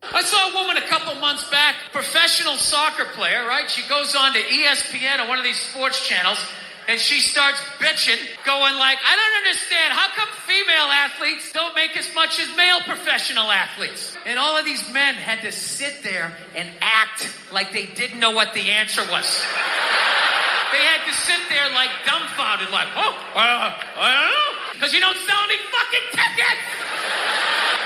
I saw a woman a couple months back, professional soccer player, right? She goes on to ESPN or one of these sports channels, and she starts bitching, going like, I don't understand. How come female athletes don't make as much as male professional athletes? And all of these men had to sit there and act like they didn't know what the answer was. They had to sit there like dumbfounded, like, I don't know. Because you don't sell any fucking tickets.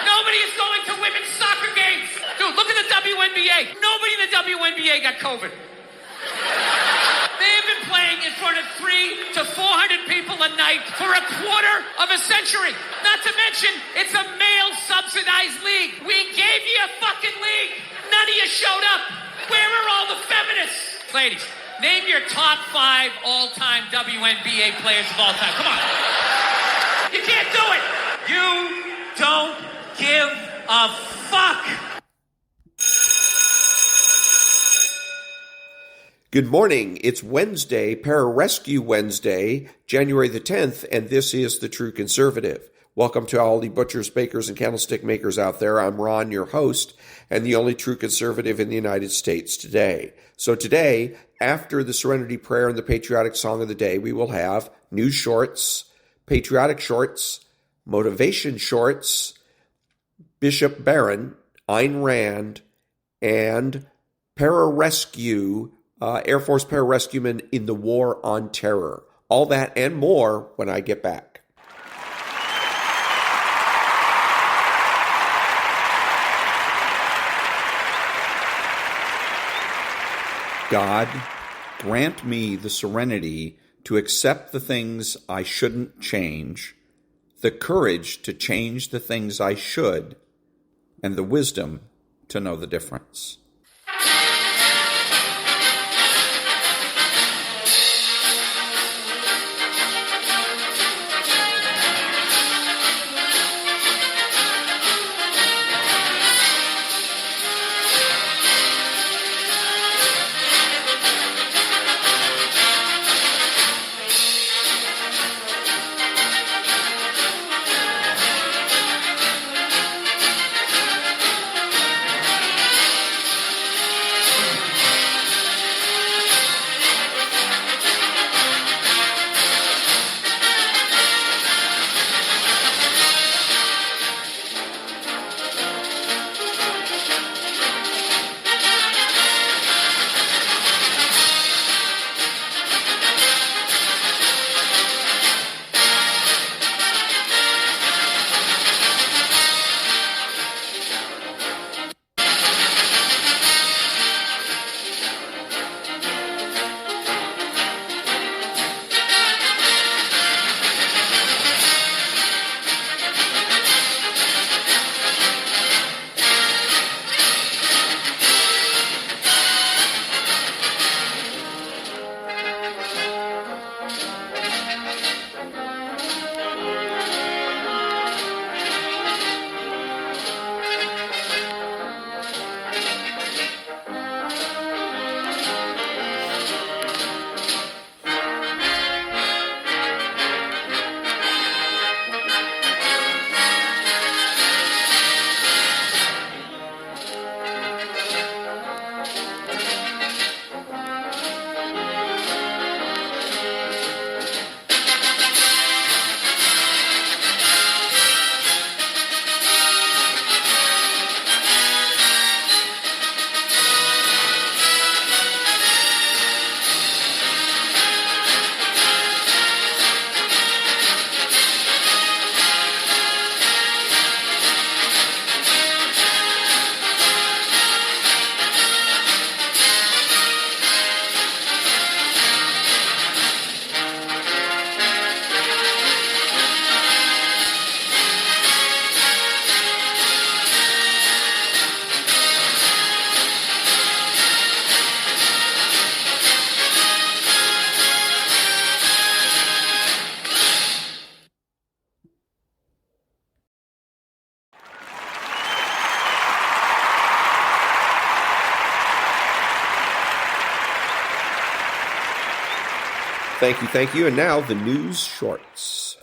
Nobody is going to women's soccer games. Dude, look at the WNBA. Nobody in the WNBA got COVID. They have been playing in front of 300 to 400 people a night for a quarter of a century. Not to mention, it's a male-subsidized league. We gave you a fucking league. None of you showed up. Where are all the feminists? Ladies, name your top 5 all-time WNBA players of all time. Come on. You can't do it. You don't give a fuck. Good morning. It's Wednesday, Pararescue Wednesday, January the 10th, and this is The True Conservative. Welcome to all the butchers, bakers, and candlestick makers out there. I'm Ron, your host, and the only true conservative in the United States today. So today, after the Serenity Prayer and the patriotic song of the day, we will have news shorts, patriotic shorts, motivation shorts, Bishop Barron, Ayn Rand, and Pararescue, Air Force pararescuemen in the war on terror. All that and more when I get back. God, grant me the serenity to accept the things I shouldn't change, the courage to change the things I should, and the wisdom to know the difference. Thank you. And now the news shorts.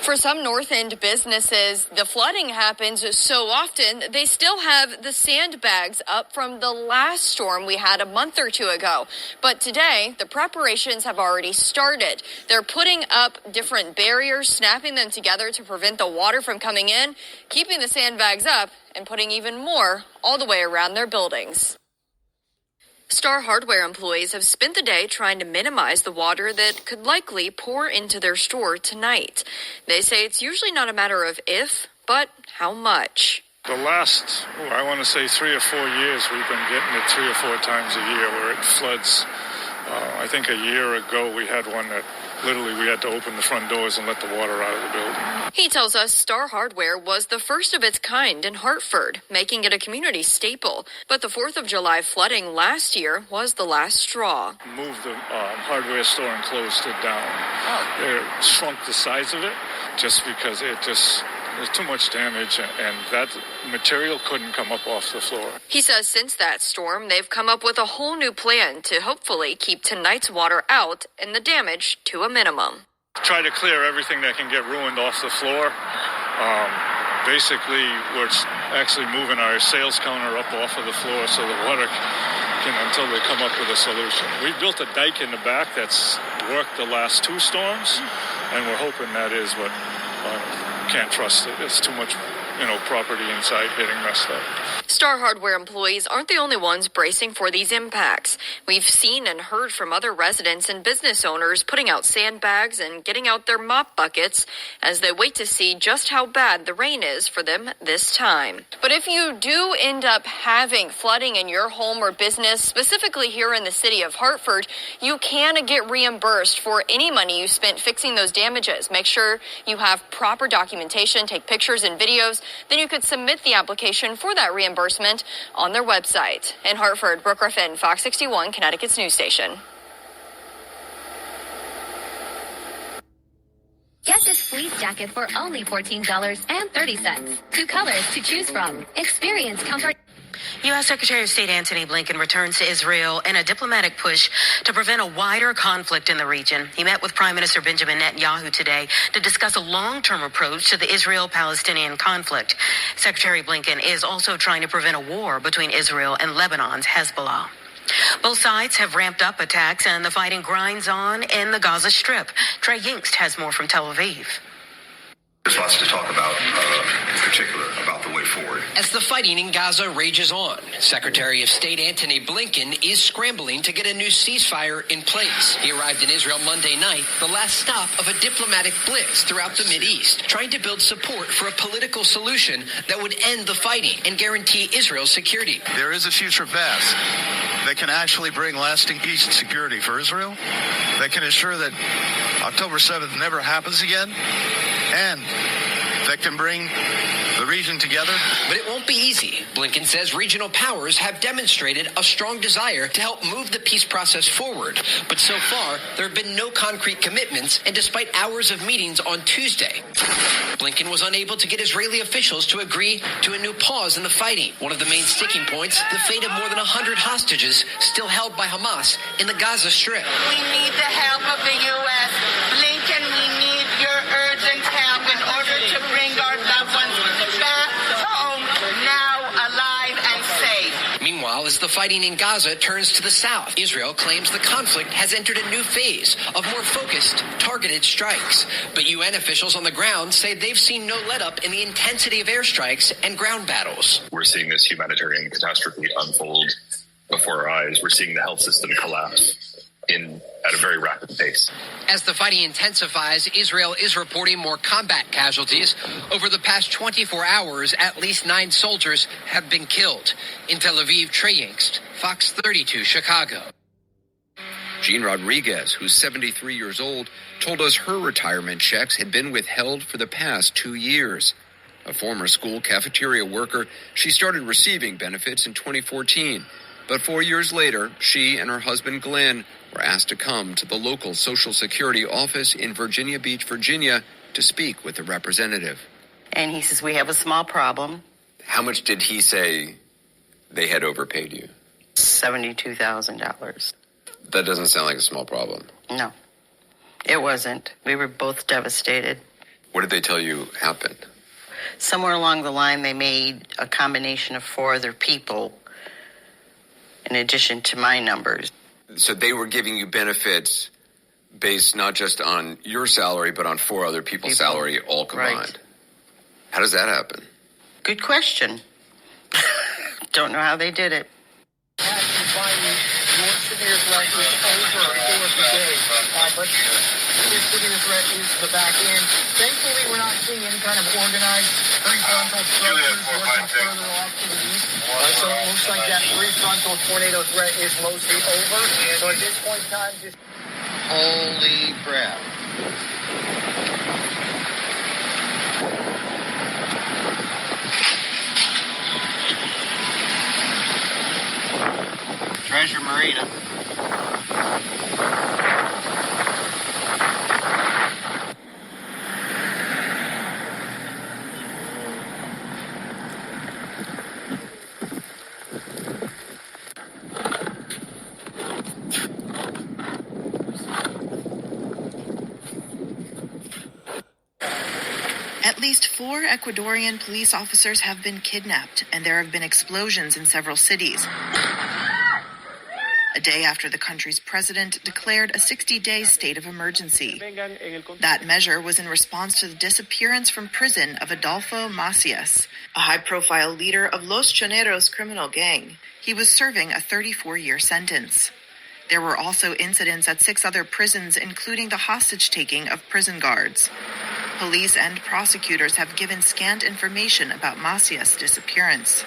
For some North End businesses, the flooding happens so often, they still have the sandbags up from the last storm we had a month or two ago. But today, the preparations have already started. They're putting up different barriers, snapping them together to prevent the water from coming in, keeping the sandbags up, and putting even more all the way around their buildings. Star Hardware employees have spent the day trying to minimize the water that could likely pour into their store tonight. They say it's usually not a matter of if, but how much. The last, I want to say 3 or 4 years, we've been getting it 3 or 4 times a year where it floods. I think a year ago we had one that literally we had to open the front doors and let the water out of the building. He tells us Star Hardware was the first of its kind in Hartford, making it a community staple. But the 4th of July flooding last year was the last straw. Moved the hardware store and closed it down. They shrunk the size of it just because there's too much damage, and that material couldn't come up off the floor. He says since that storm, they've come up with a whole new plan to hopefully keep tonight's water out and the damage to a minimum. Try to clear everything that can get ruined off the floor. Basically, we're actually moving our sales counter up off of the floor so the water can, until they come up with a solution. We built a dike in the back that's worked the last 2 storms, and we're hoping that is, but can't trust it. It's too much, property inside getting messed up. Star Hardware employees aren't the only ones bracing for these impacts. We've seen and heard from other residents and business owners putting out sandbags and getting out their mop buckets as they wait to see just how bad the rain is for them this time. But if you do end up having flooding in your home or business, specifically here in the city of Hartford, you can get reimbursed for any money you spent fixing those damages. Make sure you have proper documentation, take pictures and videos. Then you could submit the application for that reimbursement on their website. In Hartford, Brooke Griffin, Fox 61, Connecticut's news station. Get this fleece jacket for only $14.30. 2 colors to choose from. Experience comfort. U.S. Secretary of State Antony Blinken returns to Israel in a diplomatic push to prevent a wider conflict in the region. He met with Prime Minister Benjamin Netanyahu today to discuss a long-term approach to the Israel-Palestinian conflict. Secretary Blinken is also trying to prevent a war between Israel and Lebanon's Hezbollah. Both sides have ramped up attacks and the fighting grinds on in the Gaza Strip. Trey Yingst has more from Tel Aviv. There's lots to talk about, in particular, about the way forward. As the fighting in Gaza rages on, Secretary of State Antony Blinken is scrambling to get a new ceasefire in place. He arrived in Israel Monday night, the last stop of a diplomatic blitz throughout the Mideast, trying to build support for a political solution that would end the fighting and guarantee Israel's security. There is a future path that can actually bring lasting peace and security for Israel, that can ensure that October 7th never happens again, and that can bring the region together. But it won't be easy. Blinken says regional powers have demonstrated a strong desire to help move the peace process forward. But so far, there have been no concrete commitments, and despite hours of meetings on Tuesday, Blinken was unable to get Israeli officials to agree to a new pause in the fighting. One of the main sticking points, the fate of more than 100 hostages still held by Hamas in the Gaza Strip. We need the help of the U.S. Blinken, we need your urgent help in order to bring our loved ones back home, now alive and safe. Meanwhile, as the fighting in Gaza turns to the south, Israel claims the conflict has entered a new phase of more focused, targeted strikes. But UN officials on the ground say they've seen no let-up in the intensity of airstrikes and ground battles. We're seeing this humanitarian catastrophe unfold before our eyes. We're seeing the health system collapse at a very rapid pace. As the fighting intensifies, Israel is reporting more combat casualties. Over the past 24 hours, at least 9 soldiers have been killed. In Tel Aviv, Trey Yingst, Fox 32, Chicago. Jean Rodriguez, who's 73 years old, told us her retirement checks had been withheld for the past 2 years. A former school cafeteria worker, she started receiving benefits in 2014. But 4 years later, she and her husband Glenn were asked to come to the local Social Security office in Virginia Beach, Virginia, to speak with a representative. And he says, we have a small problem. How much did he say they had overpaid you? $72,000. That doesn't sound like a small problem. No, it wasn't. We were both devastated. What did they tell you happened? Somewhere along the line, they made a combination of 4 other people in addition to my numbers. So they were giving you benefits based not just on your salary, but on 4 other people's salary all combined. Right. How does that happen? Good question. Don't know how they did it. The back end. Thankfully, we're not seeing any kind of organized prefrontal structures working further off to the east. So it looks like that prefrontal tornado threat is mostly over. So at this point in time, just... Holy crap. Treasure Marina. At least 4 Ecuadorian police officers have been kidnapped, and there have been explosions in several cities. A day after the country's president declared a 60-day state of emergency. That measure was in response to the disappearance from prison of Adolfo Macias, a high-profile leader of Los Choneros criminal gang. He was serving a 34-year sentence. There were also incidents at 6 other prisons, including the hostage-taking of prison guards. Police and prosecutors have given scant information about Macias' disappearance.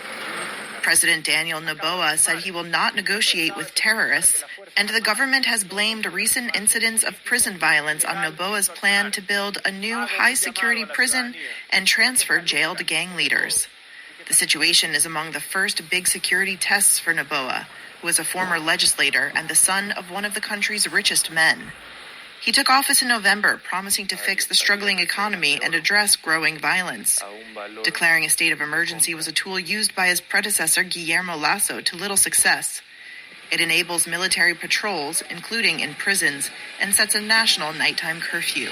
President Daniel Noboa said he will not negotiate with terrorists, and the government has blamed recent incidents of prison violence on Noboa's plan to build a new high-security prison and transfer jailed gang leaders. The situation is among the first big security tests for Noboa, who is a former legislator and the son of one of the country's richest men. He took office in November, promising to fix the struggling economy and address growing violence. Declaring a state of emergency was a tool used by his predecessor, Guillermo Lasso, to little success. It enables military patrols, including in prisons, and sets a national nighttime curfew.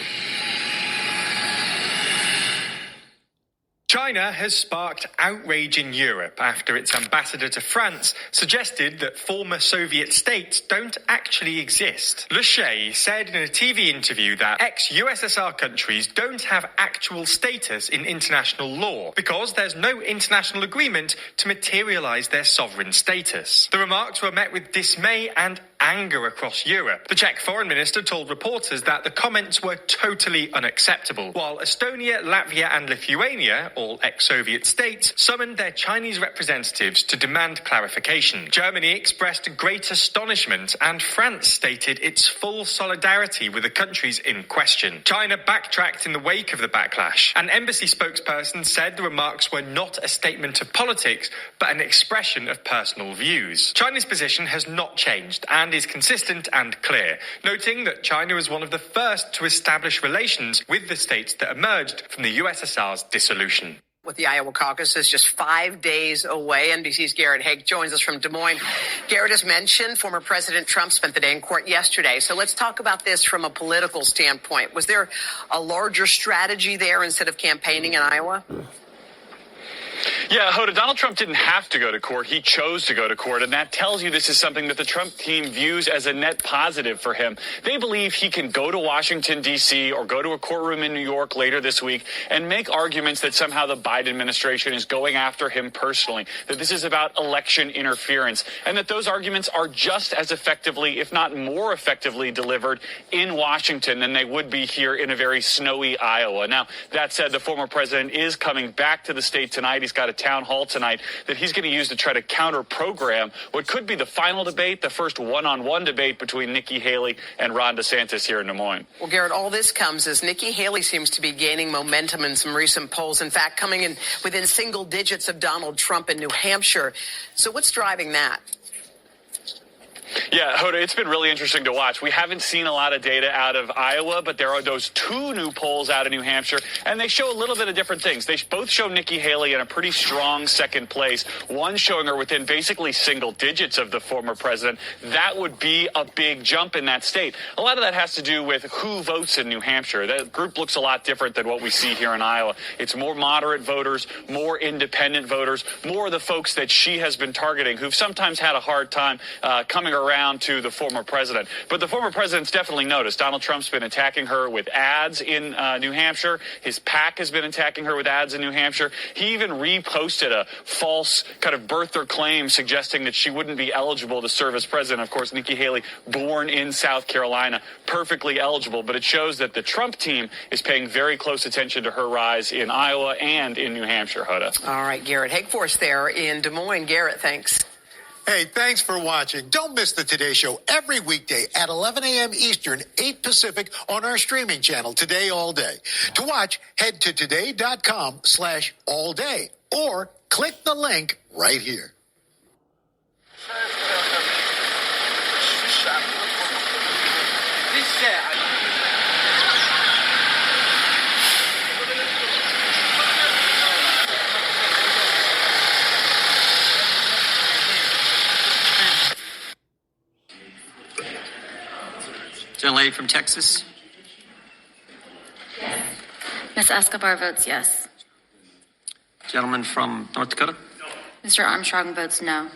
China has sparked outrage in Europe after its ambassador to France suggested that former Soviet states don't actually exist. Le Shay said in a TV interview that ex-USSR countries don't have actual status in international law because there's no international agreement to materialize their sovereign status. The remarks were met with dismay and anger across Europe. The Czech foreign minister told reporters that the comments were totally unacceptable, while Estonia, Latvia and Lithuania, all ex-Soviet states, summoned their Chinese representatives to demand clarification. Germany expressed great astonishment, and France stated its full solidarity with the countries in question. China backtracked in the wake of the backlash. An embassy spokesperson said the remarks were not a statement of politics, but an expression of personal views. China's position has not changed and is consistent and clear, noting that China is one of the first to establish relations with the states that emerged from the USSR's dissolution. With the Iowa caucuses just 5 days away, NBC's Garrett Haake joins us from Des Moines. Garrett, as mentioned, former President Trump spent the day in court yesterday. So let's talk about this from a political standpoint. Was there a larger strategy there instead of campaigning in Iowa? Yeah, Hoda, Donald Trump didn't have to go to court. He chose to go to court, and that tells you this is something that the Trump team views as a net positive for him. They believe he can go to Washington, D.C., or go to a courtroom in New York later this week and make arguments that somehow the Biden administration is going after him personally, that this is about election interference, and that those arguments are just as effectively, if not more effectively, delivered in Washington than they would be here in a very snowy Iowa. Now, that said, the former president is coming back to the state tonight. He's got a town hall tonight that he's going to use to try to counter-program what could be the final debate, the first one-on-one debate between Nikki Haley and Ron DeSantis here in Des Moines. Well, Garrett, all this comes as Nikki Haley seems to be gaining momentum in some recent polls. In fact, coming in within single digits of Donald Trump in New Hampshire. So what's driving that? Yeah, Hoda, it's been really interesting to watch. We haven't seen a lot of data out of Iowa, but there are those two new polls out of New Hampshire, and they show a little bit of different things. They both show Nikki Haley in a pretty strong second place, one showing her within basically single digits of the former president. That would be a big jump in that state. A lot of that has to do with who votes in New Hampshire. That group looks a lot different than what we see here in Iowa. It's more moderate voters, more independent voters, more of the folks that she has been targeting who've sometimes had a hard time coming around to the former president. But the former president's definitely noticed. Donald Trump's been attacking her with ads in New Hampshire. His PAC has been attacking her with ads in New Hampshire. He even reposted a false kind of birther claim suggesting that she wouldn't be eligible to serve as president. Of course, Nikki Haley, born in South Carolina, perfectly eligible. But it shows that the Trump team is paying very close attention to her rise in Iowa and in New Hampshire, Hoda. All right, Garrett Hagforth there in Des Moines. Garrett, thanks. Hey, thanks for watching. Don't miss the Today Show every weekday at 11 a.m. Eastern, 8 Pacific on our streaming channel, Today All Day. To watch, head to today.com/allday or click the link right here. Gentlelady from Texas. Ms. Escobar votes yes. Gentleman from North Dakota. Mr. Armstrong votes no.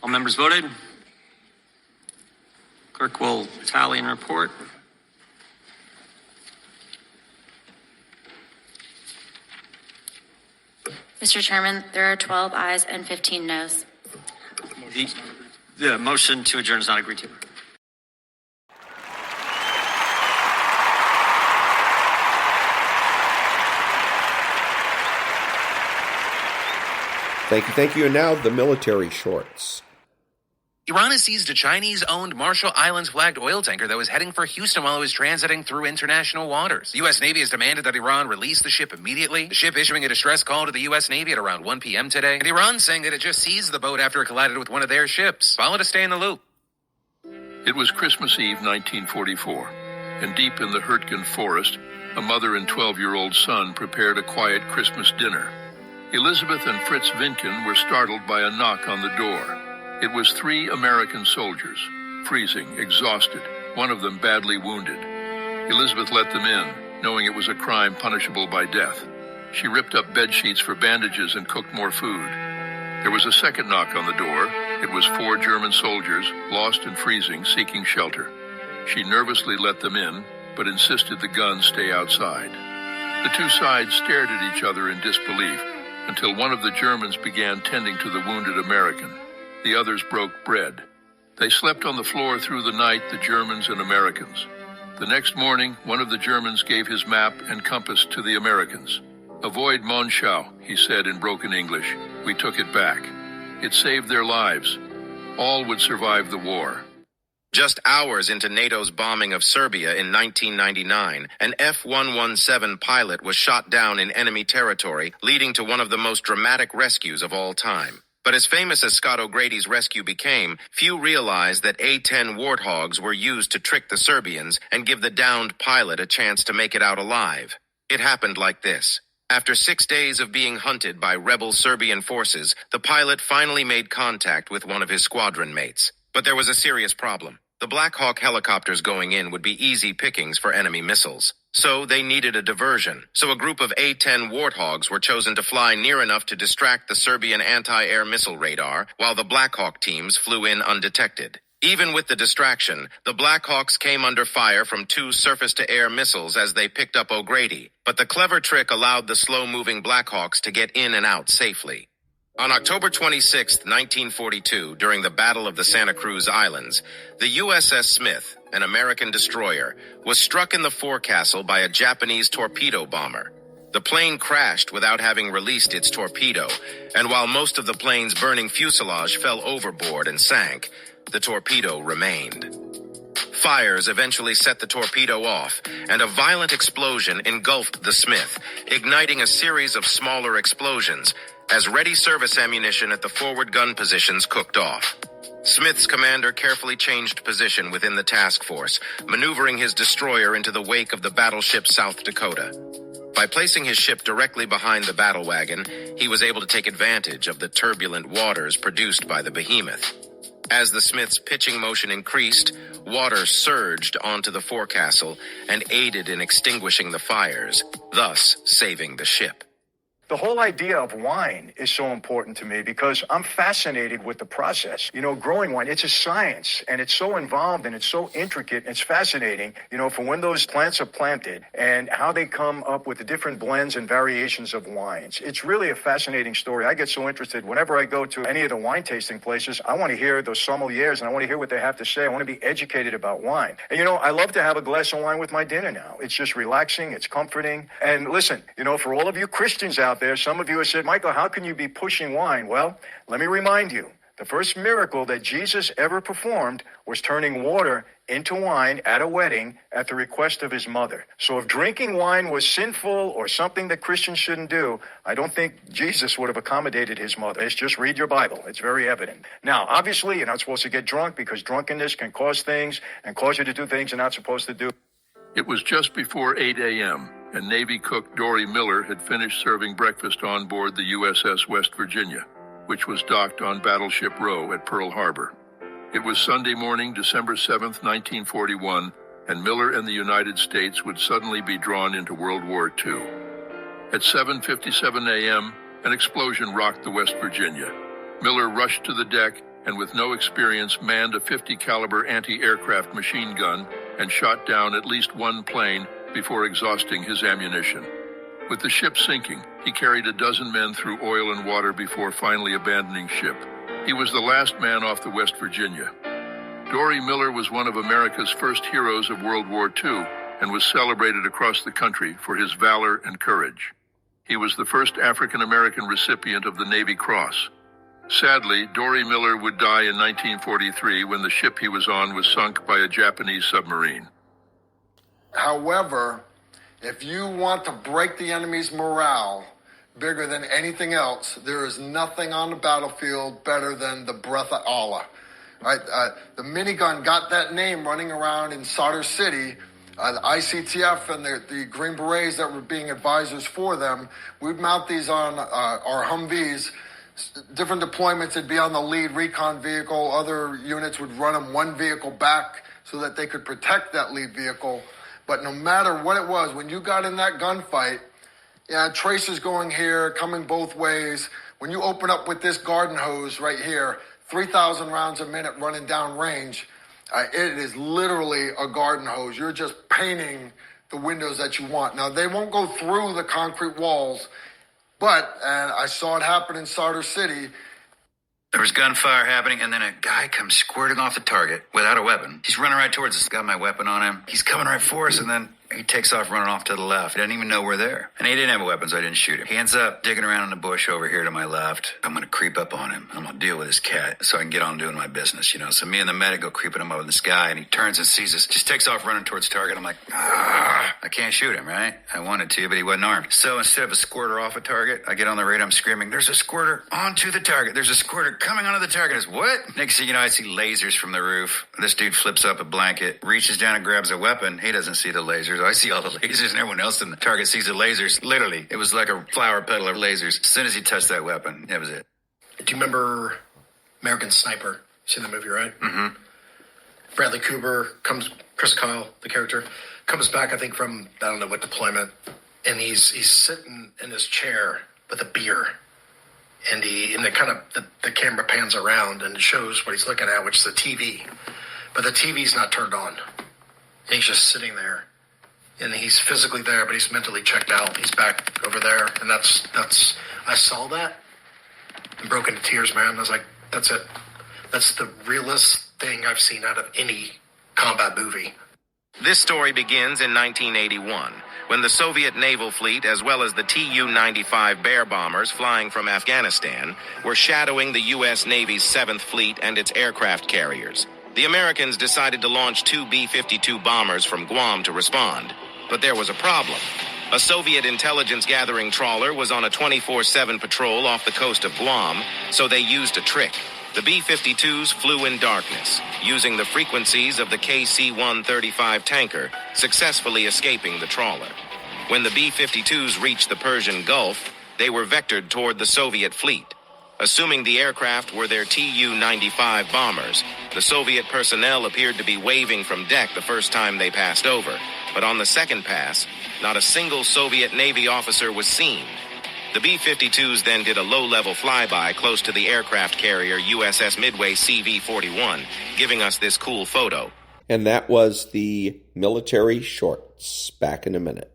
All members voted. Clerk will tally and report. Mr. Chairman, there are 12 ayes and 15 noes. The motion to adjourn is not agreed to. Thank you. And now the military shorts. Iran has seized a Chinese-owned Marshall Islands-flagged oil tanker that was heading for Houston while it was transiting through international waters. The U.S. Navy has demanded that Iran release the ship immediately, the ship issuing a distress call to the U.S. Navy at around 1 p.m. today, and Iran saying that it just seized the boat after it collided with one of their ships. Follow to stay in the loop. It was Christmas Eve, 1944, and deep in the Hurtgen forest, a mother and 12-year-old son prepared a quiet Christmas dinner. Elizabeth and Fritz Vinken were startled by a knock on the door. It was 3 American soldiers, freezing, exhausted, one of them badly wounded. Elizabeth let them in, knowing it was a crime punishable by death. She ripped up bed sheets for bandages and cooked more food. There was a second knock on the door. It was 4 German soldiers, lost and freezing, seeking shelter. She nervously let them in, but insisted the guns stay outside. The two sides stared at each other in disbelief until one of the Germans began tending to the wounded American. The others broke bread. They slept on the floor through the night, the Germans and Americans. The next morning, one of the Germans gave his map and compass to the Americans. "Avoid Monschau," he said in broken English. "We took it back." It saved their lives. All would survive the war. Just hours into NATO's bombing of Serbia in 1999, an F-117 pilot was shot down in enemy territory, leading to one of the most dramatic rescues of all time. But as famous as Scott O'Grady's rescue became, few realized that A-10 Warthogs were used to trick the Serbians and give the downed pilot a chance to make it out alive. It happened like this. After 6 days of being hunted by rebel Serbian forces, the pilot finally made contact with one of his squadron mates. But there was a serious problem. The Black Hawk helicopters going in would be easy pickings for enemy missiles. So they needed a diversion. So a group of A-10 Warthogs were chosen to fly near enough to distract the Serbian anti-air missile radar, while the Black Hawk teams flew in undetected. Even with the distraction, the Black Hawks came under fire from 2 surface-to-air missiles as they picked up O'Grady. But the clever trick allowed the slow-moving Black Hawks to get in and out safely. On October 26, 1942, during the Battle of the Santa Cruz Islands, the USS Smith, an American destroyer, was struck in the forecastle by a Japanese torpedo bomber. The plane crashed without having released its torpedo, and while most of the plane's burning fuselage fell overboard and sank, the torpedo remained. Fires eventually set the torpedo off, and a violent explosion engulfed the Smith, igniting a series of smaller explosions as ready service ammunition at the forward gun positions cooked off. Smith's commander carefully changed position within the task force, maneuvering his destroyer into the wake of the battleship South Dakota. By placing his ship directly behind the battle wagon, he was able to take advantage of the turbulent waters produced by the behemoth. As the Smith's pitching motion increased, water surged onto the forecastle and aided in extinguishing the fires, thus saving the ship. The whole idea of wine is so important to me because I'm fascinated with the process. You know, growing wine, it's a science, and it's so involved and it's so intricate and it's fascinating, you know, from when those plants are planted and how they come up with the different blends and variations of wines. It's really a fascinating story. I get so interested. Whenever I go to any of the wine tasting places, I want to hear those sommeliers and I want to hear what they have to say. I want to be educated about wine. And, you know, I love to have a glass of wine with my dinner now. It's just relaxing. It's comforting. And listen, you know, for all of you Christians out there, some of you have said, Michael, how can you be pushing wine? Well, let me remind you, the first miracle that Jesus ever performed was turning water into wine at a wedding at the request of his mother. So if drinking wine was sinful or something that Christians shouldn't do, I don't think Jesus would have accommodated his mother. It's just read your Bible. It's very evident. Now, obviously, you're not supposed to get drunk because drunkenness can cause things and cause you to do things you're not supposed to do. It was just before 8 a.m., and Navy cook Dory Miller had finished serving breakfast on board the USS West Virginia, which was docked on Battleship Row at Pearl Harbor. It was Sunday morning, December 7th, 1941, and Miller and the United States would suddenly be drawn into World War II. At 7:57 a.m., an explosion rocked the West Virginia. Miller rushed to the deck and with no experience manned a .50 caliber anti-aircraft machine gun and shot down at least one plane before exhausting his ammunition. With the ship sinking, he carried a dozen men through oil and water before finally abandoning ship. He was the last man off the West Virginia. Dory Miller was one of America's first heroes of World War II and was celebrated across the country for his valor and courage. He was the first African-American recipient of the Navy Cross. Sadly, Dory Miller would die in 1943 when the ship he was on was sunk by a Japanese submarine. However, if you want to break the enemy's morale bigger than anything else, there is nothing on the battlefield better than the breath of Allah. Right? The minigun got that name running around in Sadr City. The ICTF and the Green Berets that were being advisors for them, we'd mount these on our Humvees. Different deployments, it'd be on the lead recon vehicle. Other units would run them one vehicle back so that they could protect that lead vehicle. But no matter what it was, when you got in that gunfight, tracers going here, coming both ways. When you open up with this garden hose right here, 3,000 rounds a minute running down range, it is literally a garden hose. You're just painting the windows that you want. Now, they won't go through the concrete walls, but, and I saw it happen in Sadr City. There was gunfire happening, and then a guy comes squirting off the target without a weapon. He's running right towards us. Got my weapon on him. He's coming right for us, and then he takes off running off to the left. He doesn't even know we're there. And he didn't have a weapon, so I didn't shoot him. He ends up digging around in the bush over here to my left. I'm going to creep up on him. I'm going to deal with this cat so I can get on doing my business, you know. So me and the medic go creeping him over this guy, and he turns and sees us. Just takes off running towards target. I'm like, I can't shoot him, right? I wanted to, but he wasn't armed. So instead of a squirter off a target, I get on the radar. I'm screaming, there's a squirter onto the target. There's a squirter coming onto the target. I said, what? Next thing you know, I see lasers from the roof. This dude flips up a blanket, reaches down and grabs a weapon. He doesn't see the lasers. I see all the lasers. And everyone else in the target sees the lasers. Literally, it was like a flower petal of lasers. As soon as he touched that weapon, that was it. Do you remember American Sniper? Seen the movie, right? Mm-hmm. Bradley Cooper comes, Chris Kyle, the character, comes back, I think, from, I don't know what deployment, and he's sitting in his chair with a beer. And the camera pans around and it shows what he's looking at, which is the TV. But the TV's not turned on. And he's just sitting there. And he's physically there, but he's mentally checked out. He's back over there, and that's. I saw that and broke into tears, man. I was like, that's it. That's the realest thing I've seen out of any combat movie. This story begins in 1981, when the Soviet naval fleet, as well as the Tu-95 Bear bombers flying from Afghanistan, were shadowing the U.S. Navy's 7th Fleet and its aircraft carriers. The Americans decided to launch 2 B-52 bombers from Guam to respond. But there was a problem. A Soviet intelligence-gathering trawler was on a 24/7 patrol off the coast of Guam, so they used a trick. The B-52s flew in darkness, using the frequencies of the KC-135 tanker, successfully escaping the trawler. When the B-52s reached the Persian Gulf, they were vectored toward the Soviet fleet. Assuming the aircraft were their Tu-95 bombers, the Soviet personnel appeared to be waving from deck the first time they passed over. But on the second pass, not a single Soviet Navy officer was seen. The B-52s then did a low-level flyby close to the aircraft carrier USS Midway CV-41, giving us this cool photo. And that was the military shorts. Back in a minute.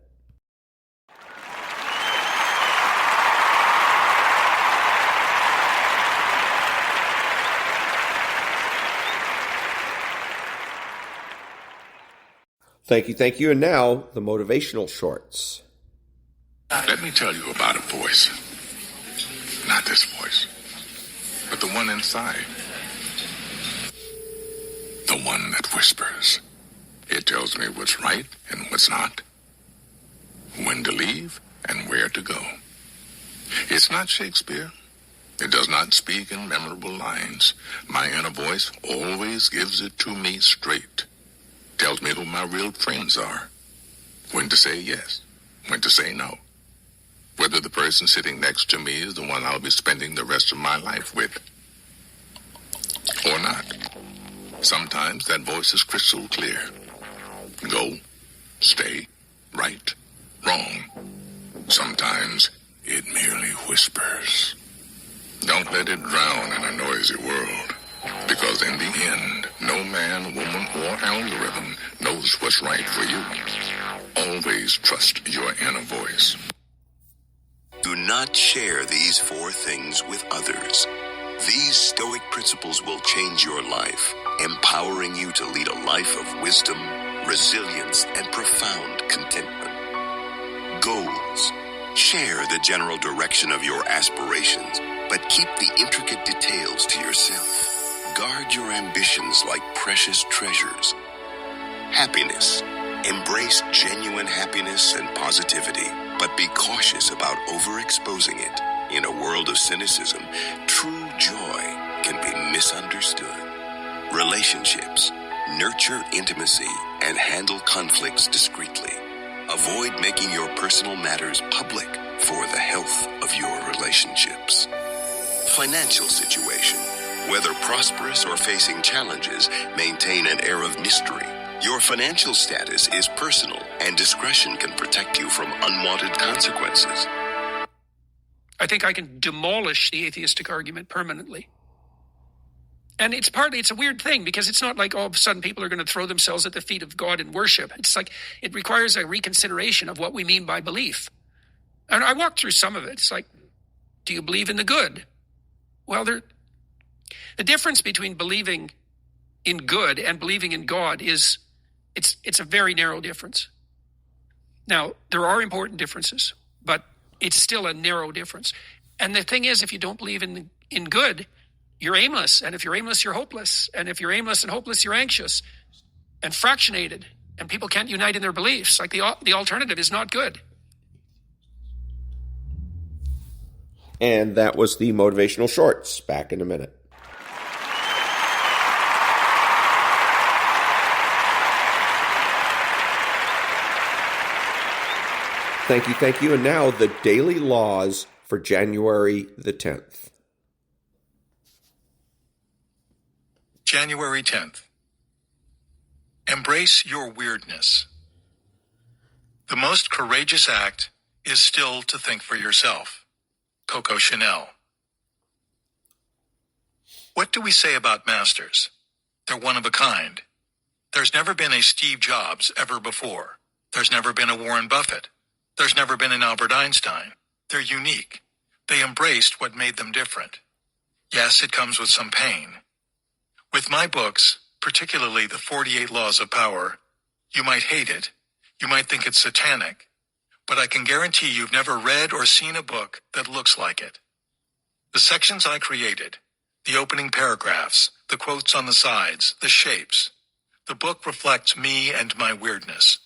Thank you. And now, the motivational shorts. Let me tell you about a voice. Not this voice, but the one inside. The one that whispers. It tells me what's right and what's not, when to leave and where to go. It's not Shakespeare. It does not speak in memorable lines. My inner voice always gives it to me straight. Tells me who my real friends are, when to say yes, when to say no, whether the person sitting next to me is the one I'll be spending the rest of my life with, or not. Sometimes that voice is crystal clear. Go, stay, right, wrong. Sometimes it merely whispers. Don't let it drown in a noisy world, because in the end, no man, woman, or algorithm knows what's right for you. Always trust your inner voice. Do not share these 4 things with others. These Stoic principles will change your life, empowering you to lead a life of wisdom, resilience, and profound contentment. Goals. Share the general direction of your aspirations, but keep the intricate details to yourself. Guard your ambitions like precious treasures. Happiness. Embrace genuine happiness and positivity, but be cautious about overexposing it. In a world of cynicism, true joy can be misunderstood. Relationships. Nurture intimacy and handle conflicts discreetly. Avoid making your personal matters public for the health of your relationships. Financial situation. Whether prosperous or facing challenges, maintain an air of mystery. Your financial status is personal, and discretion can protect you from unwanted consequences. I think I can demolish the atheistic argument permanently. And it's a weird thing, because it's not like all of a sudden people are going to throw themselves at the feet of God in worship. It's like it requires a reconsideration of what we mean by belief. And I walked through some of it. It's like, do you believe in the good? Well, the difference between believing in good and believing in God is it's a very narrow difference. Now, there are important differences, but it's still a narrow difference. And the thing is, if you don't believe in good, you're aimless. And if you're aimless, you're hopeless. And if you're aimless and hopeless, you're anxious and fractionated. And people can't unite in their beliefs. Like the alternative is not good. And that was the motivational shorts. Back in a minute. Thank you. And now the daily laws for January the 10th. January 10th. Embrace your weirdness. The most courageous act is still to think for yourself. Coco Chanel. What do we say about masters? They're one of a kind. There's never been a Steve Jobs ever before. There's never been a Warren Buffett. There's never been an Albert Einstein. They're unique. They embraced what made them different. Yes, it comes with some pain. With my books, particularly the 48 Laws of Power, you might hate it. You might think it's satanic. But I can guarantee you've never read or seen a book that looks like it. The sections I created, the opening paragraphs, the quotes on the sides, the shapes. The book reflects me and my weirdness.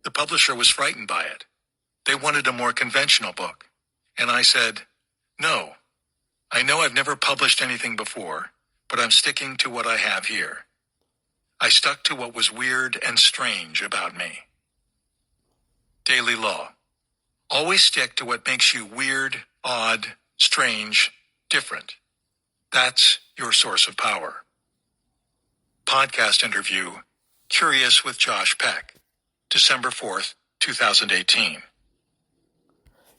The publisher was frightened by it. They wanted a more conventional book. And I said, no. I know I've never published anything before, but I'm sticking to what I have here. I stuck to what was weird and strange about me. Daily law. Always stick to what makes you weird, odd, strange, different. That's your source of power. Podcast interview, Curious with Josh Peck, December 4th, 2018.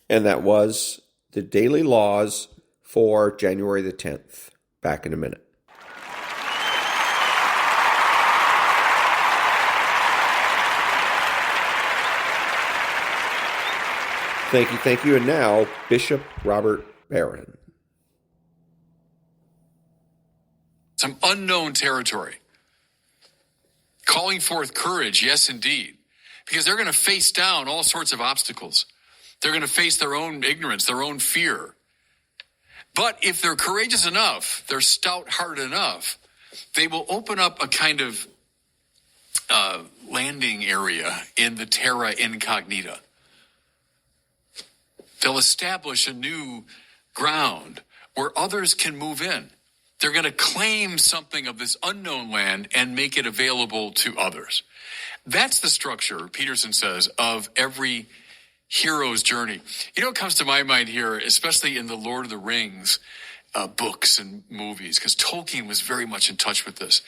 And that was the daily laws for January the 10th. Back in a minute. Thank you. And now, Bishop Robert Barron. Some unknown territory. Calling forth courage, yes, indeed. Because they're going to face down all sorts of obstacles. They're going to face their own ignorance, their own fear. But if they're courageous enough, they're stout-hearted enough, they will open up a kind of landing area in the terra incognita. They'll establish a new ground where others can move in. They're going to claim something of this unknown land and make it available to others. That's the structure, Peterson says, of every hero's journey. You know what comes to my mind here, especially in the Lord of the Rings books and movies, because Tolkien was very much in touch with this.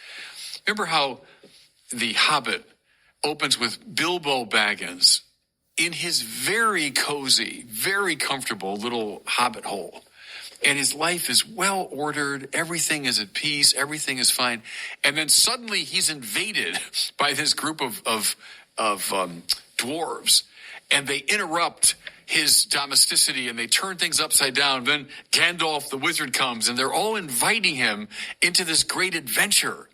Remember how The Hobbit opens with Bilbo Baggins in his very cozy, very comfortable little hobbit hole. And his life is well ordered. Everything is at peace. Everything is fine. And then suddenly he's invaded by this group of dwarves. And they interrupt his domesticity and they turn things upside down. Then Gandalf the wizard comes and they're all inviting him into this great adventure.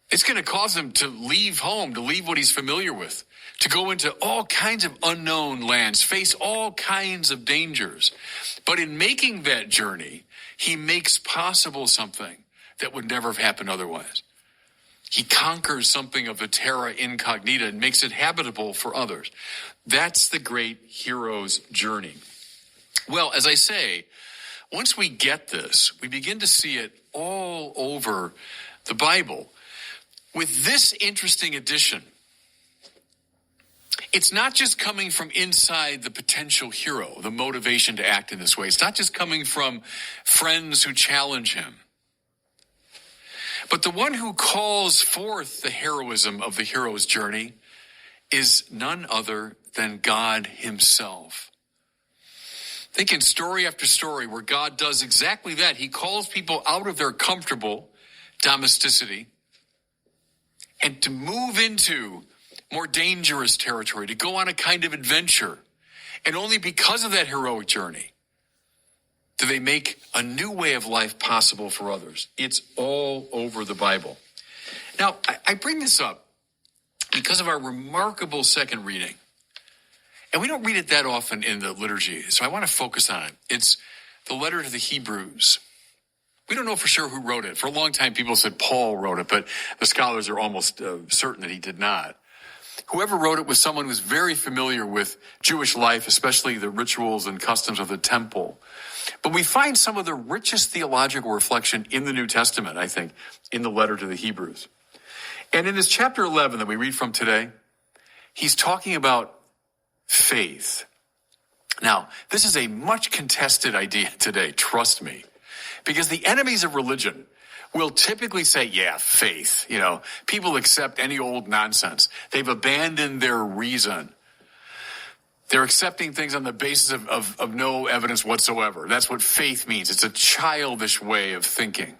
It's going to cause him to leave home, to leave what he's familiar with, to go into all kinds of unknown lands, face all kinds of dangers. But in making that journey, he makes possible something that would never have happened otherwise. He conquers something of the terra incognita and makes it habitable for others. That's the great hero's journey. Well, as I say, once we get this, we begin to see it all over the Bible. With this interesting addition, it's not just coming from inside the potential hero, the motivation to act in this way. It's not just coming from friends who challenge him. But the one who calls forth the heroism of the hero's journey is none other than God himself. Think in story after story where God does exactly that. He calls people out of their comfortable domesticity and to move into more dangerous territory, to go on a kind of adventure. And only because of that heroic journey do they make a new way of life possible for others. It's all over the Bible. Now, I bring this up because of our remarkable second reading. And we don't read it that often in the liturgy, so I want to focus on it. It's the letter to the Hebrews. We don't know for sure who wrote it. For a long time, people said Paul wrote it, but the scholars are almost certain that he did not. Whoever wrote it was someone who was very familiar with Jewish life, especially the rituals and customs of the temple. But we find some of the richest theological reflection in the New Testament, I think, in the letter to the Hebrews. And in this chapter 11 that we read from today, he's talking about faith. Now, this is a much contested idea today, trust me, because the enemies of religion will typically say, yeah, faith. You know, people accept any old nonsense. They've abandoned their reason. They're accepting things on the basis of no evidence whatsoever. That's what faith means. It's a childish way of thinking.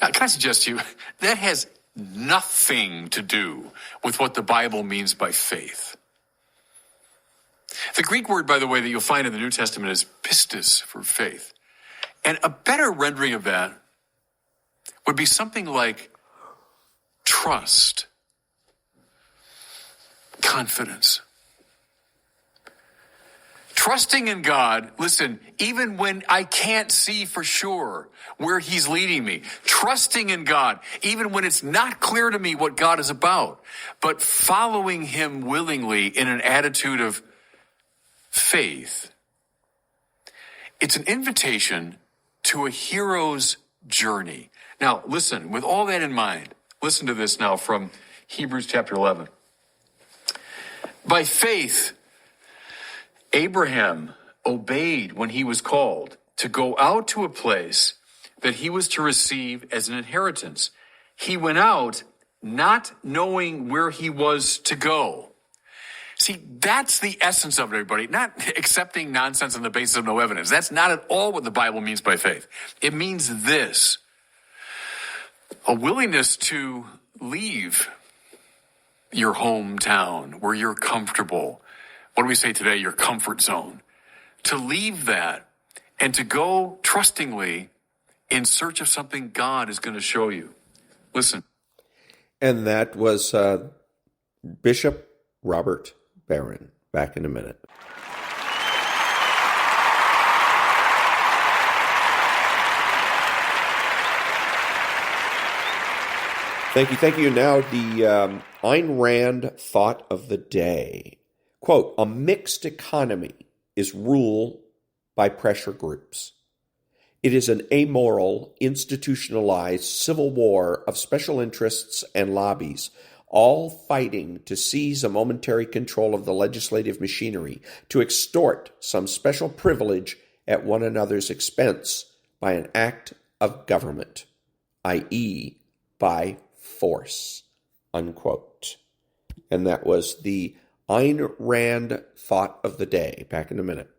Now, can I suggest to you, that has nothing to do with what the Bible means by faith. The Greek word, by the way, that you'll find in the New Testament is pistis, for faith. And a better rendering of that would be something like trust, Trusting in God, listen, even when I can't see for sure where he's leading me. Trusting in God, even when it's not clear to me what God is about. But following him willingly in an attitude of faith. It's an invitation to a hero's journey. Now, listen, with all that in mind, listen to this now from Hebrews chapter 11. By faith, Abraham obeyed when he was called to go out to a place that he was to receive as an inheritance. He went out not knowing where he was to go. See, that's the essence of it, everybody. Not accepting nonsense on the basis of no evidence. That's not at all what the Bible means by faith. It means this: a willingness to leave your hometown where you're comfortable. What do we say today? Your comfort zone. To leave that and to go trustingly in search of something God is going to show you. Listen. And that was Bishop Robert Barron. Back in a minute. Thank you. Now, the Ayn Rand thought of the day. Quote, a mixed economy is ruled by pressure groups. It is an amoral, institutionalized civil war of special interests and lobbies, all fighting to seize a momentary control of the legislative machinery, to extort some special privilege at one another's expense by an act of government, i.e., by force, unquote. And that was the Ayn Rand thought of the day. Back in a minute.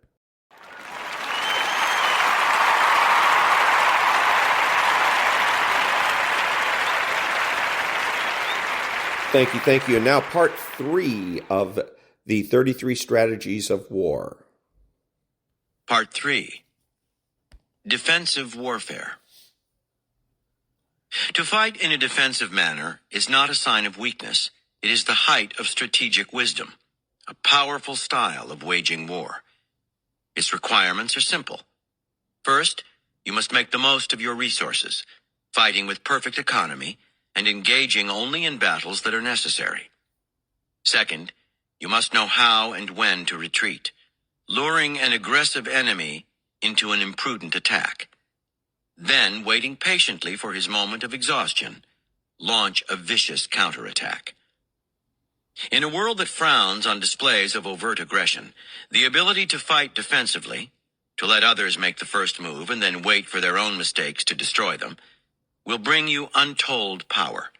Thank you. And now part 3 of the 33 Strategies of War. Part 3. Defensive Warfare. To fight in a defensive manner is not a sign of weakness. It is the height of strategic wisdom, a powerful style of waging war. Its requirements are simple. First, you must make the most of your resources, fighting with perfect economy and engaging only in battles that are necessary. Second, you must know how and when to retreat, luring an aggressive enemy into an imprudent attack. Then, waiting patiently for his moment of exhaustion, launch a vicious counterattack. In a world that frowns on displays of overt aggression, the ability to fight defensively, to let others make the first move and then wait for their own mistakes to destroy them, will bring you untold power.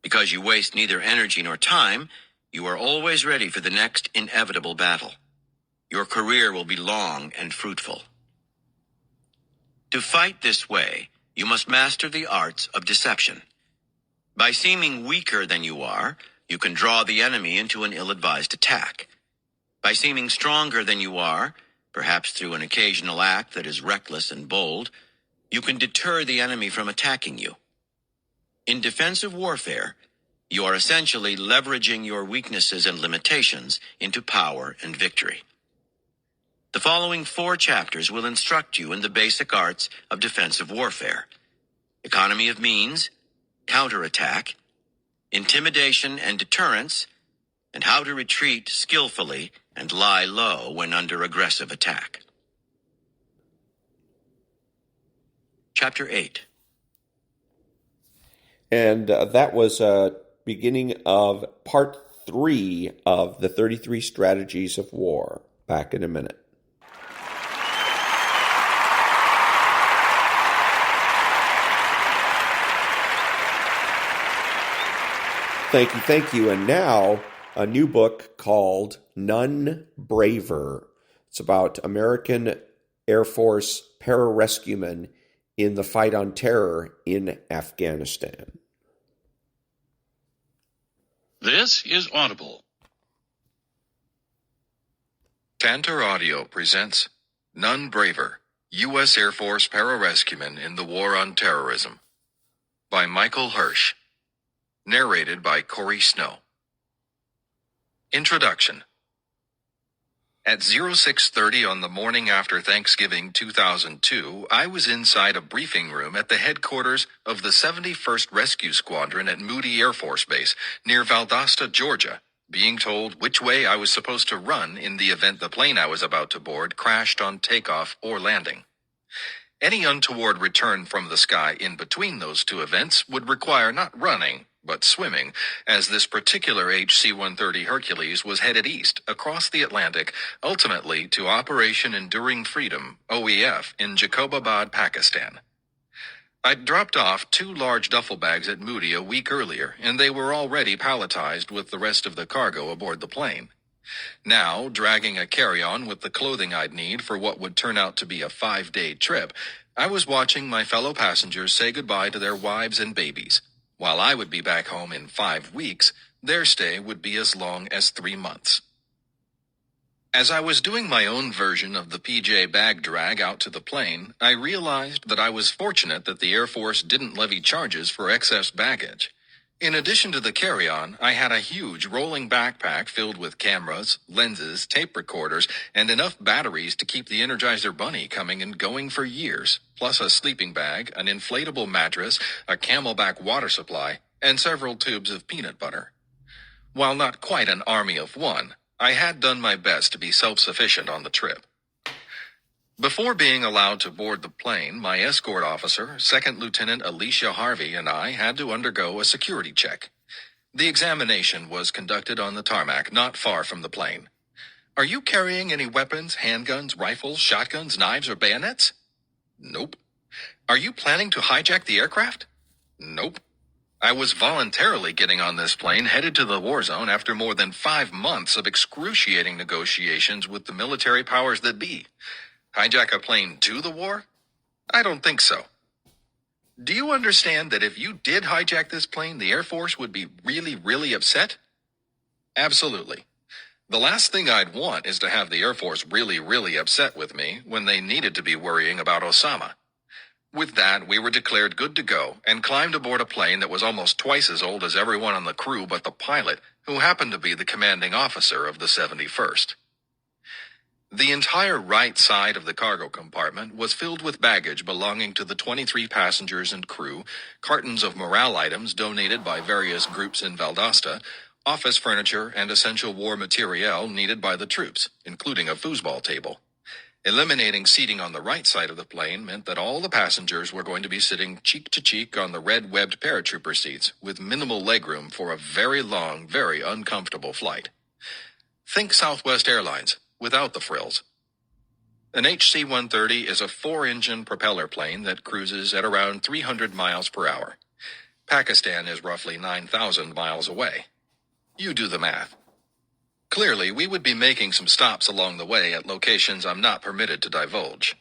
Because you waste neither energy nor time, you are always ready for the next inevitable battle. Your career will be long and fruitful. To fight this way, you must master the arts of deception. By seeming weaker than you are, you can draw the enemy into an ill-advised attack. By seeming stronger than you are, perhaps through an occasional act that is reckless and bold, you can deter the enemy from attacking you. In defensive warfare, you are essentially leveraging your weaknesses and limitations into power and victory. The following 4 chapters will instruct you in the basic arts of defensive warfare: economy of means, counterattack, intimidation and deterrence, and how to retreat skillfully and lie low when under aggressive attack. Chapter 8. And that was beginning of part 3 of the 33 Strategies of War. Back in a minute. Thank you. And now, a new book called None Braver. It's about American Air Force pararescuemen in the fight on terror in Afghanistan. This is Audible. Tantor Audio presents None Braver, U.S. Air Force Pararescuemen in the War on Terrorism, by Michael Hirsch. Narrated by Corey Snow. Introduction. At 0630 on the morning after Thanksgiving 2002, I was inside a briefing room at the headquarters of the 71st Rescue Squadron at Moody Air Force Base near Valdosta, Georgia, being told which way I was supposed to run in the event the plane I was about to board crashed on takeoff or landing. Any untoward return from the sky in between those two events would require not running, but swimming, as this particular HC-130 Hercules was headed east across the Atlantic, ultimately to Operation Enduring Freedom, OEF, in Jacobabad, Pakistan. I'd dropped off 2 large duffel bags at Moody a week earlier, and they were already palletized with the rest of the cargo aboard the plane. Now, dragging a carry-on with the clothing I'd need for what would turn out to be a 5-day trip, I was watching my fellow passengers say goodbye to their wives and babies. While I would be back home in 5 weeks, their stay would be as long as 3 months. As I was doing my own version of the PJ bag drag out to the plane, I realized that I was fortunate that the Air Force didn't levy charges for excess baggage. In addition to the carry-on, I had a huge rolling backpack filled with cameras, lenses, tape recorders, and enough batteries to keep the Energizer Bunny coming and going for years, plus a sleeping bag, an inflatable mattress, a Camelback water supply, and several tubes of peanut butter. While not quite an army of one, I had done my best to be self-sufficient on the trip. Before being allowed to board the plane, my escort officer, Second Lieutenant Alicia Harvey, and I had to undergo a security check. The examination was conducted on the tarmac not far from the plane. "Are you carrying any weapons, handguns, rifles, shotguns, knives, or bayonets?" "Nope." "Are you planning to hijack the aircraft?" "Nope." I was voluntarily getting on this plane headed to the war zone after more than 5 months of excruciating negotiations with the military powers that be. Hijack a plane to the war? I don't think so. Do you understand that if you did hijack this plane, the Air Force would be really, really upset? Absolutely. The last thing I'd want is to have the Air Force really, really upset with me when they needed to be worrying about Osama. With that, we were declared good to go and climbed aboard a plane that was almost twice as old as everyone on the crew but the pilot, who happened to be the commanding officer of the 71st. The entire right side of the cargo compartment was filled with baggage belonging to the 23 passengers and crew, cartons of morale items donated by various groups in Valdosta, office furniture, and essential war materiel needed by the troops, including a foosball table. Eliminating seating on the right side of the plane meant that all the passengers were going to be sitting cheek to cheek on the red-webbed paratrooper seats with minimal legroom for a very long, very uncomfortable flight. Think Southwest Airlines, without the frills. An HC-130 is a 4-engine propeller plane that cruises at around 300 miles per hour. Pakistan is roughly 9,000 miles away. You do the math. Clearly, we would be making some stops along the way at locations I'm not permitted to divulge.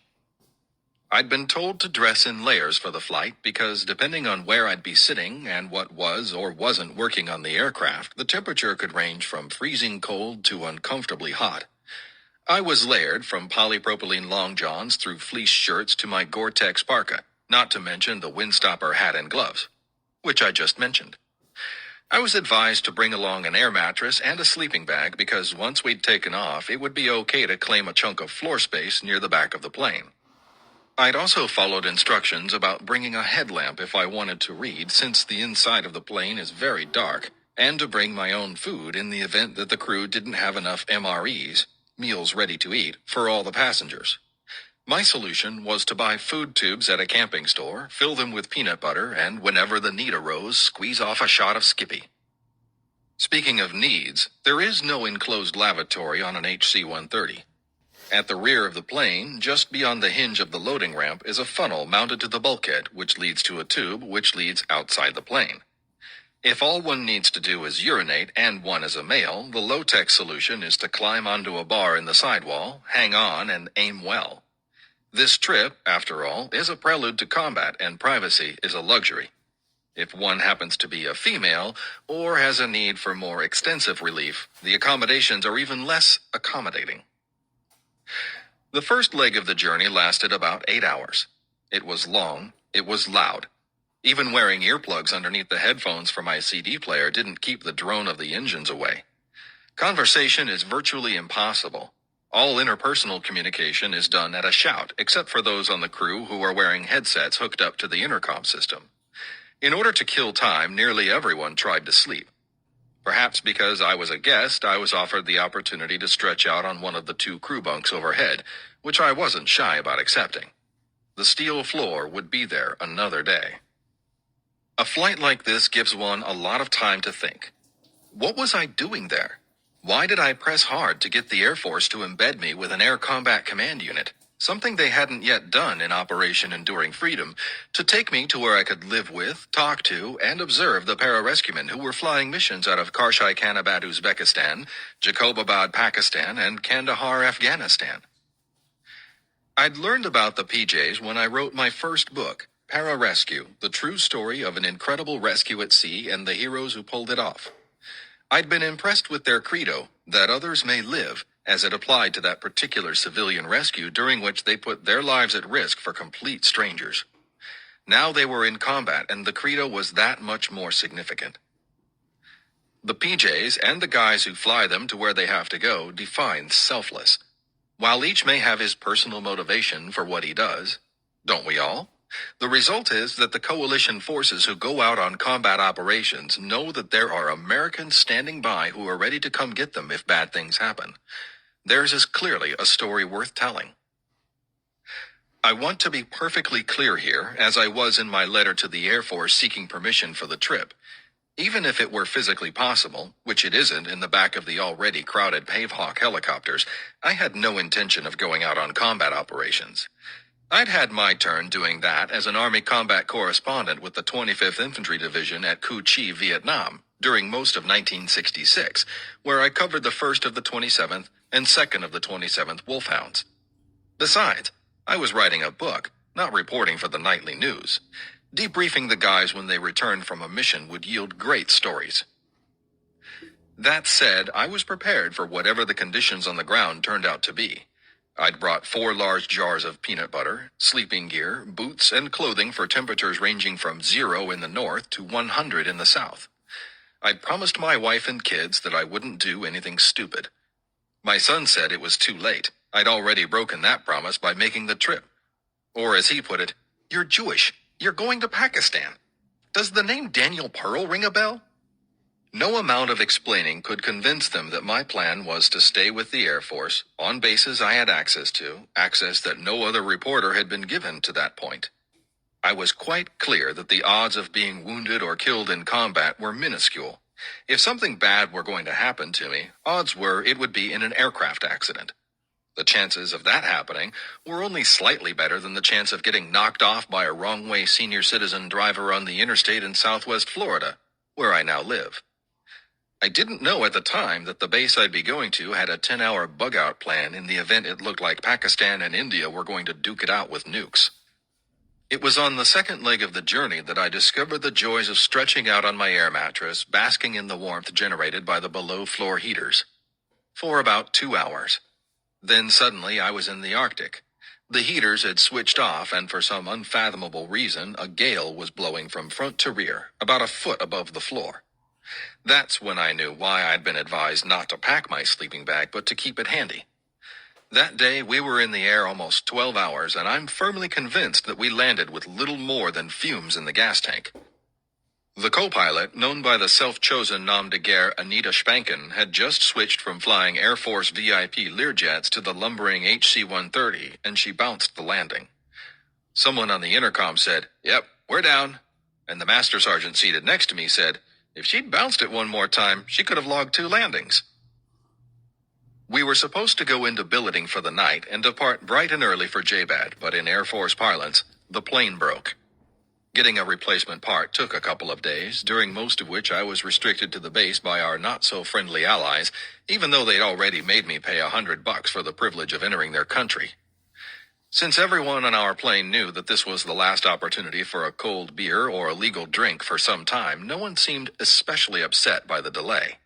I'd been told to dress in layers for the flight because depending on where I'd be sitting and what was or wasn't working on the aircraft, the temperature could range from freezing cold to uncomfortably hot. I was layered from polypropylene long johns through fleece shirts to my Gore-Tex parka, not to mention the windstopper hat and gloves, which I just mentioned. I was advised to bring along an air mattress and a sleeping bag because once we'd taken off, it would be okay to claim a chunk of floor space near the back of the plane. I'd also followed instructions about bringing a headlamp if I wanted to read, since the inside of the plane is very dark, and to bring my own food in the event that the crew didn't have enough MREs, meals ready to eat, for all the passengers. My solution was to buy food tubes at a camping store, fill them with peanut butter, and whenever the need arose, squeeze off a shot of Skippy. Speaking of needs, there is no enclosed lavatory on an HC-130. At the rear of the plane, just beyond the hinge of the loading ramp, is a funnel mounted to the bulkhead, which leads to a tube which leads outside the plane. If all one needs to do is urinate, and one is a male, the low-tech solution is to climb onto a bar in the sidewall, hang on, and aim well. This trip, after all, is a prelude to combat, and privacy is a luxury. If one happens to be a female, or has a need for more extensive relief, the accommodations are even less accommodating. The first leg of the journey lasted about 8 hours. It was long, it was loud. Even wearing earplugs underneath the headphones for my CD player didn't keep the drone of the engines away. Conversation is virtually impossible. All interpersonal communication is done at a shout, except for those on the crew who are wearing headsets hooked up to the intercom system. In order to kill time, nearly everyone tried to sleep. Perhaps because I was a guest, I was offered the opportunity to stretch out on one of the 2 crew bunks overhead, which I wasn't shy about accepting. The steel floor would be there another day. A flight like this gives one a lot of time to think. What was I doing there? Why did I press hard to get the Air Force to embed me with an Air Combat Command unit, something they hadn't yet done in Operation Enduring Freedom, to take me to where I could live with, talk to, and observe the pararescuemen who were flying missions out of Karshai-Kanabad, Uzbekistan, Jacobabad, Pakistan, and Kandahar, Afghanistan? I'd learned about the PJs when I wrote my first book, Pararescue, the true story of an incredible rescue at sea and the heroes who pulled it off. I'd been impressed with their credo, that others may live, as it applied to that particular civilian rescue during which they put their lives at risk for complete strangers. Now they were in combat, and the credo was that much more significant. The PJs and the guys who fly them to where they have to go define selfless. While each may have his personal motivation for what he does, don't we all? The result is that the coalition forces who go out on combat operations know that there are Americans standing by who are ready to come get them if bad things happen. Theirs is clearly a story worth telling. I want to be perfectly clear here, as I was in my letter to the Air Force seeking permission for the trip. Even if it were physically possible, which it isn't in the back of the already crowded Pavehawk helicopters, I had no intention of going out on combat operations. I'd had my turn doing that as an Army combat correspondent with the 25th Infantry Division at Cu Chi, Vietnam, during most of 1966, where I covered the 1st of the 27th and 2nd of the 27th Wolfhounds. Besides, I was writing a book, not reporting for the nightly news. Debriefing the guys when they returned from a mission would yield great stories. That said, I was prepared for whatever the conditions on the ground turned out to be. I'd brought 4 large jars of peanut butter, sleeping gear, boots, and clothing for temperatures ranging from 0 in the north to 100 in the south. I'd promised my wife and kids that I wouldn't do anything stupid. My son said it was too late. I'd already broken that promise by making the trip. Or as he put it, "You're Jewish. You're going to Pakistan. Does the name Daniel Pearl ring a bell?" No amount of explaining could convince them that my plan was to stay with the Air Force on bases I had access to, access that no other reporter had been given to that point. I was quite clear that the odds of being wounded or killed in combat were minuscule. If something bad were going to happen to me, odds were it would be in an aircraft accident. The chances of that happening were only slightly better than the chance of getting knocked off by a wrong-way senior citizen driver on the interstate in southwest Florida, where I now live. I didn't know at the time that the base I'd be going to had a 10-hour bug-out plan in the event it looked like Pakistan and India were going to duke it out with nukes. It was on the second leg of the journey that I discovered the joys of stretching out on my air mattress, basking in the warmth generated by the below-floor heaters. For about 2 hours. Then suddenly I was in the Arctic. The heaters had switched off, and for some unfathomable reason, a gale was blowing from front to rear, about a foot above the floor. That's when I knew why I'd been advised not to pack my sleeping bag, but to keep it handy. That day, we were in the air almost 12 hours, and I'm firmly convinced that we landed with little more than fumes in the gas tank. The co-pilot, known by the self-chosen nom de guerre Anita Spankin, had just switched from flying Air Force VIP Learjets to the lumbering HC-130, and she bounced the landing. Someone on the intercom said, "Yep, we're down." And the master sergeant seated next to me said, "If she'd bounced it one more time, she could have logged 2 landings." We were supposed to go into billeting for the night and depart bright and early for JBAD, but in Air Force parlance, the plane broke. Getting a replacement part took a couple of days, during most of which I was restricted to the base by our not-so-friendly allies, even though they'd already made me pay $100 for the privilege of entering their country. Since everyone on our plane knew that this was the last opportunity for a cold beer or a legal drink for some time, no one seemed especially upset by the delay.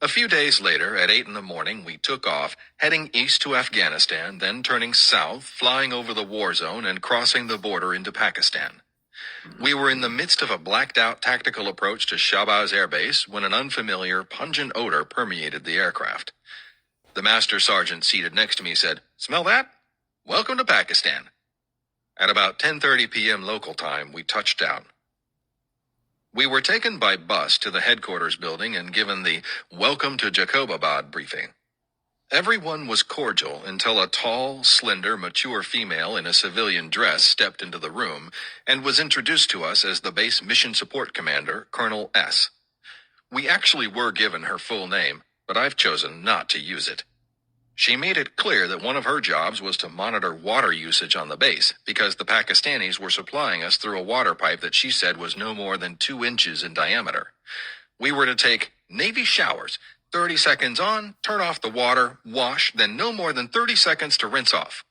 A few days later, at 8 in the morning, we took off, heading east to Afghanistan, then turning south, flying over the war zone and crossing the border into Pakistan. We were in the midst of a blacked-out tactical approach to Shahbaz Air Base when an unfamiliar, pungent odor permeated the aircraft. The master sergeant seated next to me said, "Smell that? Welcome to Pakistan." At about 10:30 p.m. local time, we touched down. We were taken by bus to the headquarters building and given the Welcome to Jacobabad briefing. Everyone was cordial until a tall, slender, mature female in a civilian dress stepped into the room and was introduced to us as the base mission support commander, Colonel S. We actually were given her full name, but I've chosen not to use it. She made it clear that one of her jobs was to monitor water usage on the base because the Pakistanis were supplying us through a water pipe that she said was no more than 2 inches in diameter. We were to take Navy showers, 30 seconds on, turn off the water, wash, then no more than 30 seconds to rinse off.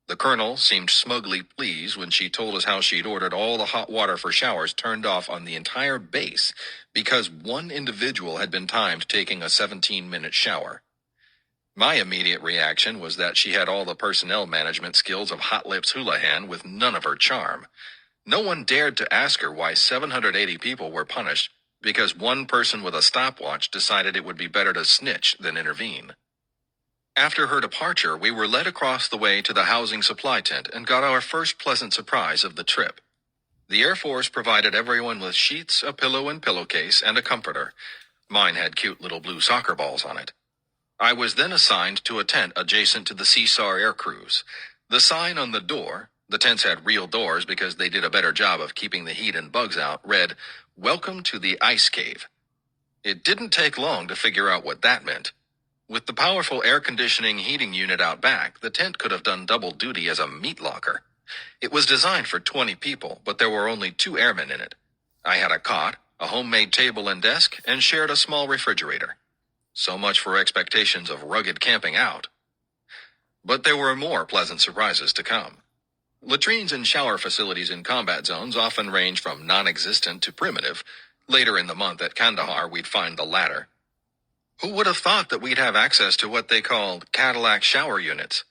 The colonel seemed smugly pleased when she told us how she'd ordered all the hot water for showers turned off on the entire base because one individual had been timed taking a 17-minute shower. My immediate reaction was that she had all the personnel management skills of Hot Lips Houlihan with none of her charm. No one dared to ask her why 780 people were punished because one person with a stopwatch decided it would be better to snitch than intervene. After her departure, we were led across the way to the housing supply tent and got our first pleasant surprise of the trip. The Air Force provided everyone with sheets, a pillow and pillowcase, and a comforter. Mine had cute little blue soccer balls on it. I was then assigned to a tent adjacent to the CSAR air cruise. The sign on the door, the tents had real doors because they did a better job of keeping the heat and bugs out, read, "Welcome to the Ice Cave." It didn't take long to figure out what that meant. With the powerful air conditioning heating unit out back, the tent could have done double duty as a meat locker. It was designed for 20 people, but there were only 2 airmen in it. I had a cot, a homemade table and desk, and shared a small refrigerator. So much for expectations of rugged camping out. But there were more pleasant surprises to come. Latrines and shower facilities in combat zones often range from non-existent to primitive. Later in the month at Kandahar, we'd find the latter. Who would have thought that we'd have access to what they called Cadillac shower units?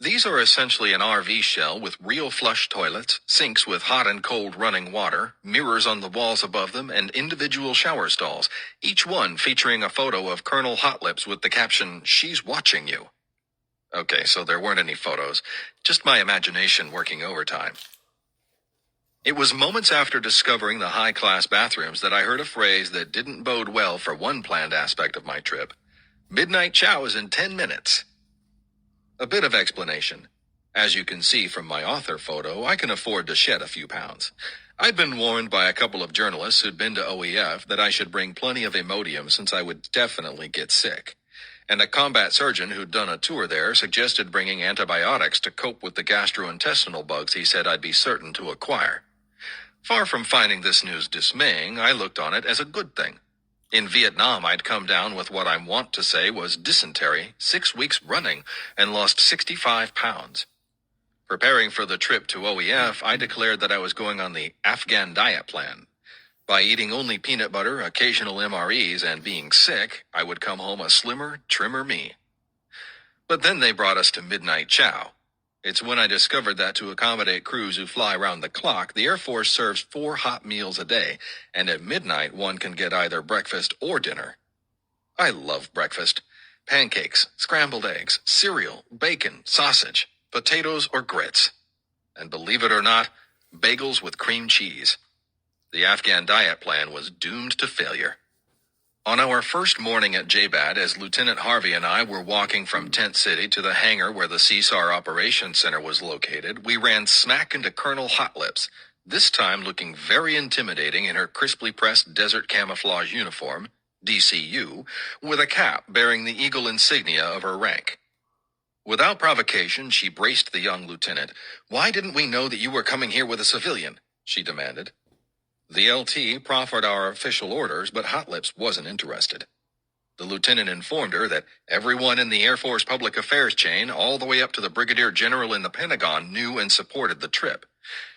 These are essentially an RV shell with real flush toilets, sinks with hot and cold running water, mirrors on the walls above them, and individual shower stalls, each one featuring a photo of Colonel Hotlips with the caption, "She's watching you." Okay, so there weren't any photos, just my imagination working overtime. It was moments after discovering the high-class bathrooms that I heard a phrase that didn't bode well for one planned aspect of my trip. "Midnight chow is in 10 minutes. A bit of explanation. As you can see from my author photo, I can afford to shed a few pounds. I'd been warned by a couple of journalists who'd been to OEF that I should bring plenty of Imodium since I would definitely get sick. And a combat surgeon who'd done a tour there suggested bringing antibiotics to cope with the gastrointestinal bugs he said I'd be certain to acquire. Far from finding this news dismaying, I looked on it as a good thing. In Vietnam, I'd come down with what I want to say was dysentery 6 weeks running and lost 65 pounds. Preparing for the trip to OEF, I declared that I was going on the Afghan diet plan. By eating only peanut butter, occasional MREs, and being sick, I would come home a slimmer, trimmer me. But then they brought us to midnight chow. It's when I discovered that to accommodate crews who fly round the clock, the Air Force serves 4 hot meals a day, and at midnight one can get either breakfast or dinner. I love breakfast. Pancakes, scrambled eggs, cereal, bacon, sausage, potatoes or grits. And believe it or not, bagels with cream cheese. The Afghan diet plan was doomed to failure. On our first morning at JBAD, as Lieutenant Harvey and I were walking from Tent City to the hangar where the CSAR Operations Center was located, we ran smack into Colonel Hotlips, this time looking very intimidating in her crisply pressed desert camouflage uniform, DCU, with a cap bearing the eagle insignia of her rank. Without provocation, she braced the young lieutenant. "Why didn't we know that you were coming here with a civilian?" she demanded. The LT proffered our official orders, but Hotlips wasn't interested. The lieutenant informed her that everyone in the Air Force public affairs chain, all the way up to the brigadier general in the Pentagon, knew and supported the trip.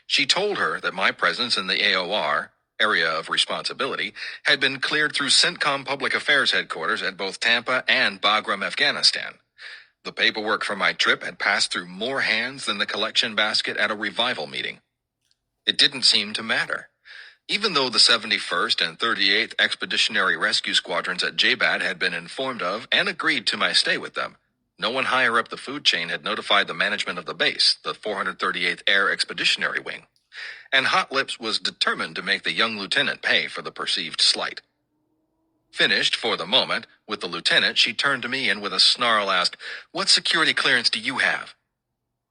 She told her that my presence in the AOR, area of responsibility, had been cleared through CENTCOM Public Affairs headquarters at both Tampa and Bagram, Afghanistan. The paperwork for my trip had passed through more hands than the collection basket at a revival meeting. It didn't seem to matter. Even though the 71st and 38th Expeditionary Rescue Squadrons at JBAD had been informed of and agreed to my stay with them, no one higher up the food chain had notified the management of the base, the 438th Air Expeditionary Wing, and Hot Lips was determined to make the young lieutenant pay for the perceived slight. Finished, for the moment, with the lieutenant, she turned to me and with a snarl asked, "What security clearance do you have?"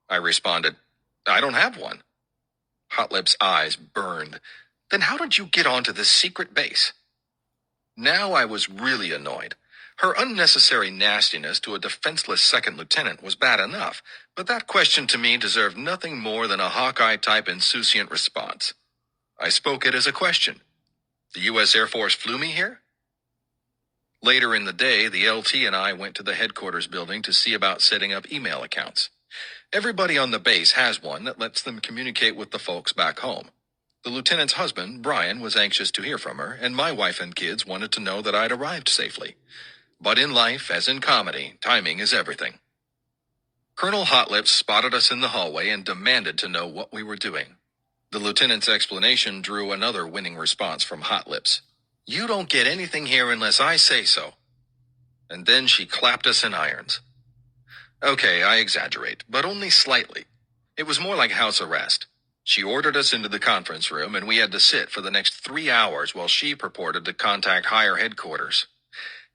I responded, "I don't have one." Hot Lips' eyes burned. "Then how did you get onto this secret base?" Now I was really annoyed. Her unnecessary nastiness to a defenseless second lieutenant was bad enough, but that question to me deserved nothing more than a Hawkeye-type insouciant response. I spoke it as a question. The U.S. Air Force flew me here? Later in the day, the LT and I went to the headquarters building to see about setting up email accounts. Everybody on the base has one that lets them communicate with the folks back home. The lieutenant's husband, Brian, was anxious to hear from her, and my wife and kids wanted to know that I'd arrived safely. But in life, as in comedy, timing is everything. Colonel Hotlips spotted us in the hallway and demanded to know what we were doing. The lieutenant's explanation drew another winning response from Hotlips. "You don't get anything here unless I say so." And then she clapped us in irons. Okay, I exaggerate, but only slightly. It was more like house arrest. She ordered us into the conference room, and we had to sit for the next 3 hours while she purported to contact higher headquarters.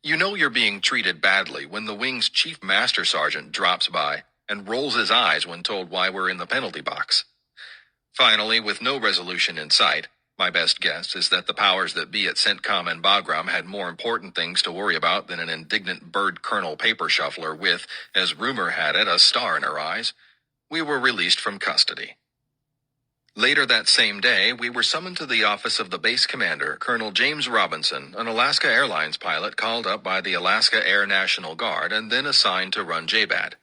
You know you're being treated badly when the wing's chief master sergeant drops by and rolls his eyes when told why we're in the penalty box. Finally, with no resolution in sight, my best guess is that the powers that be at CENTCOM and Bagram had more important things to worry about than an indignant bird colonel paper shuffler with, as rumor had it, a star in her eyes. We were released from custody. Later that same day, we were summoned to the office of the base commander, Colonel James Robinson, an Alaska Airlines pilot called up by the Alaska Air National Guard and then assigned to run JBAD.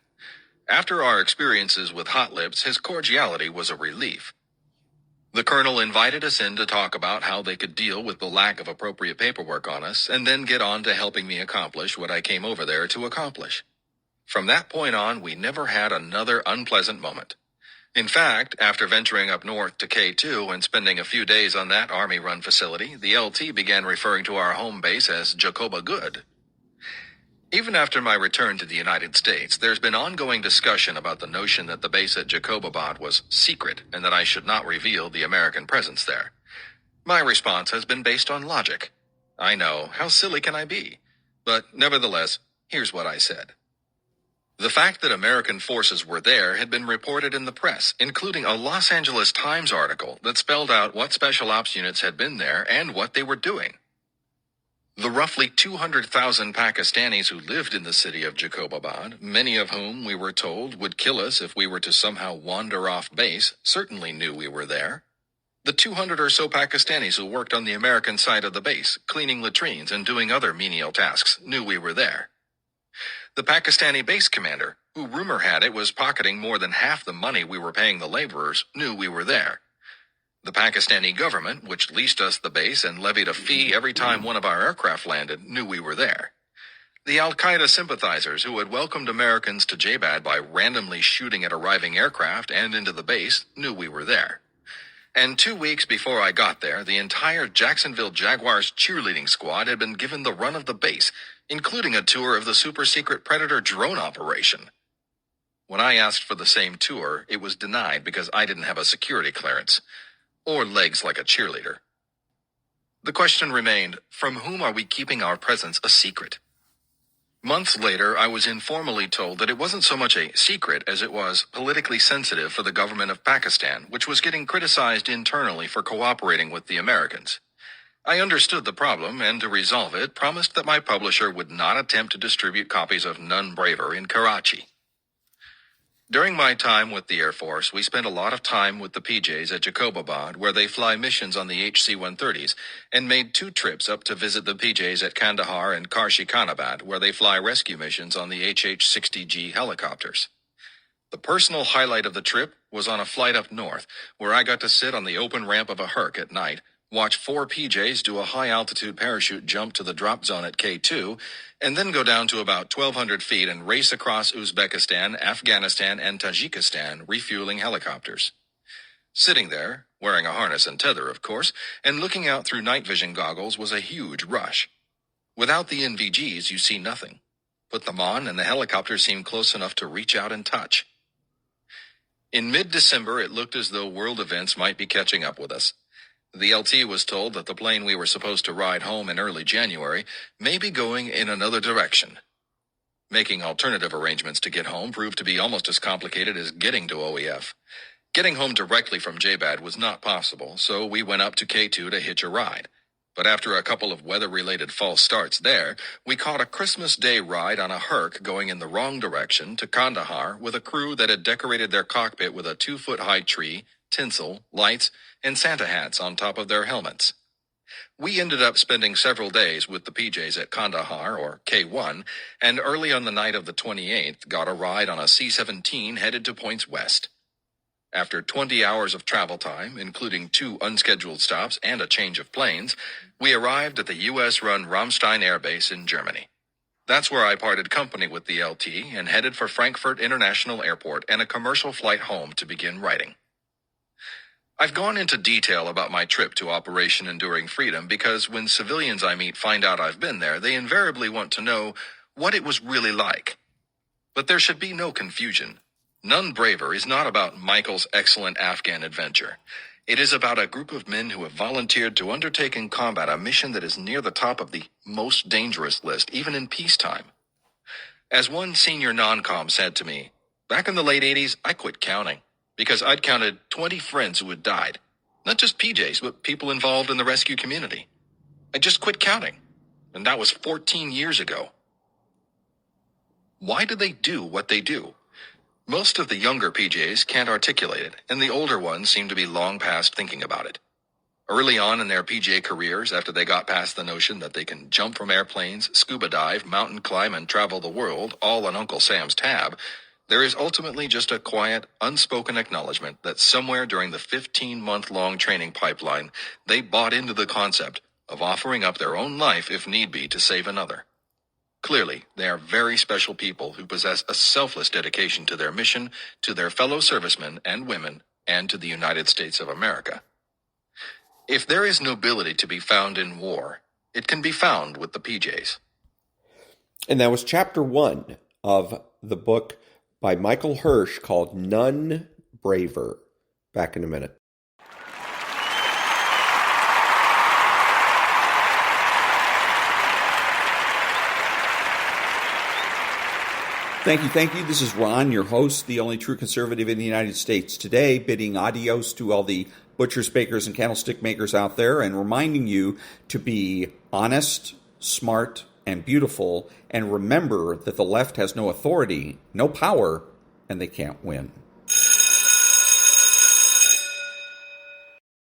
After our experiences with Hot Lips, his cordiality was a relief. The colonel invited us in to talk about how they could deal with the lack of appropriate paperwork on us and then get on to helping me accomplish what I came over there to accomplish. From that point on, we never had another unpleasant moment. In fact, after venturing up north to K2 and spending a few days on that Army-run facility, the LT began referring to our home base as Jacoba Good. Even after my return to the United States, there's been ongoing discussion about the notion that the base at Jacobabad was secret and that I should not reveal the American presence there. My response has been based on logic. I know, how silly can I be? But nevertheless, here's what I said. The fact that American forces were there had been reported in the press, including a Los Angeles Times article that spelled out what special ops units had been there and what they were doing. The roughly 200,000 Pakistanis who lived in the city of Jacobabad, many of whom, we were told, would kill us if we were to somehow wander off base, certainly knew we were there. The 200 or so Pakistanis who worked on the American side of the base, cleaning latrines and doing other menial tasks, knew we were there. The Pakistani base commander, who rumor had it was pocketing more than half the money we were paying the laborers, knew we were there. The Pakistani government, which leased us the base and levied a fee every time one of our aircraft landed, knew we were there. The Al-Qaeda sympathizers who had welcomed Americans to JBAD by randomly shooting at arriving aircraft and into the base knew we were there. And 2 weeks before I got there, the entire Jacksonville Jaguars cheerleading squad had been given the run of the base, including a tour of the super-secret Predator drone operation. When I asked for the same tour, it was denied because I didn't have a security clearance, or legs like a cheerleader. The question remained, from whom are we keeping our presence a secret? Months later, I was informally told that it wasn't so much a secret as it was politically sensitive for the government of Pakistan, which was getting criticized internally for cooperating with the Americans. I understood the problem, and to resolve it, promised that my publisher would not attempt to distribute copies of None Braver in Karachi. During my time with the Air Force, we spent a lot of time with the PJs at Jacobabad, where they fly missions on the HC-130s, and made 2 trips up to visit the PJs at Kandahar and Karshi-Khanabad, where they fly rescue missions on the HH-60G helicopters. The personal highlight of the trip was on a flight up north, where I got to sit on the open ramp of a Herc at night, watch 4 PJs do a high-altitude parachute jump to the drop zone at K2, and then go down to about 1,200 feet and race across Uzbekistan, Afghanistan, and Tajikistan, refueling helicopters. Sitting there, wearing a harness and tether, of course, and looking out through night vision goggles was a huge rush. Without the NVGs, you see nothing. Put them on, and the helicopter seemed close enough to reach out and touch. In mid-December, it looked as though world events might be catching up with us. The LT was told that the plane we were supposed to ride home in early January may be going in another direction. Making alternative arrangements to get home proved to be almost as complicated as getting to OEF. Getting home directly from JBAD was not possible, so we went up to K2 to hitch a ride. But after a couple of weather-related false starts there, we caught a Christmas Day ride on a Herc going in the wrong direction to Kandahar with a crew that had decorated their cockpit with a 2-foot-high tree, tinsel, lights, and Santa hats on top of their helmets. We ended up spending several days with the PJs at Kandahar, or K1, and early on the night of the 28th got a ride on a C-17 headed to points west. After 20 hours of travel time, including 2 unscheduled stops and a change of planes, we arrived at the U.S.-run Ramstein Air Base in Germany. That's where I parted company with the LT and headed for Frankfurt International Airport and a commercial flight home to begin writing. I've gone into detail about my trip to Operation Enduring Freedom because when civilians I meet find out I've been there, they invariably want to know what it was really like. But there should be no confusion. None Braver is not about Michael's excellent Afghan adventure. It is about a group of men who have volunteered to undertake in combat a mission that is near the top of the most dangerous list, even in peacetime. As one senior non-com said to me, back in the late 80s, I quit counting because I'd counted 20 friends who had died. Not just PJs, but people involved in the rescue community. I just quit counting, and that was 14 years ago. Why do they do what they do? Most of the younger PJs can't articulate it, and the older ones seem to be long past thinking about it. Early on in their PJ careers, after they got past the notion that they can jump from airplanes, scuba dive, mountain climb, and travel the world, all on Uncle Sam's tab, there is ultimately just a quiet, unspoken acknowledgement that somewhere during the 15-month-long training pipeline, they bought into the concept of offering up their own life if need be to save another. Clearly, they are very special people who possess a selfless dedication to their mission, to their fellow servicemen and women, and to the United States of America. If there is nobility to be found in war, it can be found with the PJs. And that was chapter 1 of the book by Michael Hirsch called None Braver. Back in a minute. Thank you. This is Ron, your host, the only true conservative in the United States. Today, bidding adios to all the butchers, bakers, and candlestick makers out there and reminding you to be honest, smart, and beautiful, and remember that the left has no authority, no power, and they can't win.